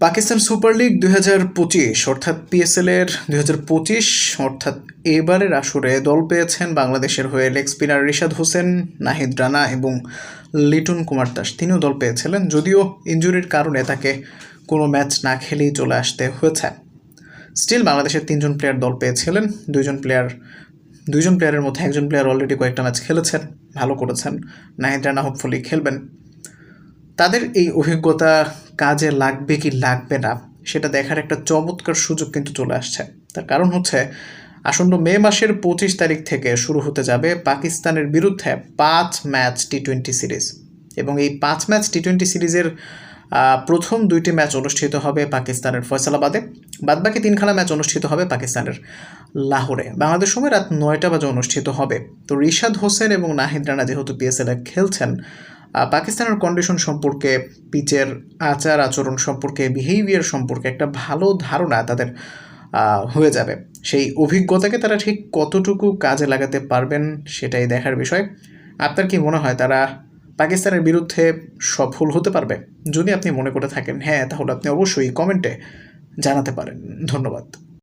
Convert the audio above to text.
Pakistan super league 2025 অর্থাৎ PSL এর 2025 অর্থাৎ এবারের আসরে দল পেয়েছেন বাংলাদেশের হয়ে লেগ স্পিনার রিশাদ হোসেন, নাহিদ রানা এবং লিটন কুমার দাস। তিনিও দল পেয়েছিলেন, যদিও ইনজুরির কারণে তাকে কোনো ম্যাচ না খেলেই চলে আসতে হয়েছে। স্টিল বাংলাদেশের 3জন প্লেয়ার দল পেয়েছিলেন। দুইজন প্লেয়ারের মধ্যে একজন প্লেয়ার অলরেডি কয়েকটা ম্যাচ খেলেছেন, ভালো করেছেন। নাহিদ রানা হোপফুলি খেলবেন। তাদের এই অভিজ্ঞতা কাজে লাগবে কি লাগবে না সেটা দেখার একটা চমৎকার সুযোগ কিন্তু চলে আসছে। তার কারণ হচ্ছে আসন্ন মে মাসের 25 তারিখ থেকে শুরু হতে যাবে পাকিস্তানের বিরুদ্ধে 5 ম্যাচ টি-20 সিরিজ, এবং এই 5 ম্যাচ টি-20 সিরিজের প্রথম 2টি ম্যাচ অনুষ্ঠিত হবে পাকিস্তানের ফয়সালাবাদে, বাদবাকি 3খানা ম্যাচ অনুষ্ঠিত হবে পাকিস্তানের লাহোরে। বাংলাদেশ সময় রাত 9টা বাজে অনুষ্ঠিত হবে। তো রিশাদ হোসেন এবং নাহিদ রানা যেহেতু পিএসএলে খেলছেন, পাকিস্তানের কন্ডিশন সম্পর্কে, পিচের আচার আচরণ সম্পর্কে, বিহেভিয়ার সম্পর্কে একটা ভালো ধারণা তাদের হয়ে যাবে। সেই অভিজ্ঞতাকে তারা ঠিক কতটুকু কাজে লাগাতে পারবেন সেটাই দেখার বিষয়। আপনার কি মনে হয় তারা পাকিস্তানের বিরুদ্ধে সফল হতে পারবে? যদি আপনি মনে করে থাকেন হ্যাঁ, তাহলে আপনি অবশ্যই কমেন্টে জানাতে পারেন। ধন্যবাদ।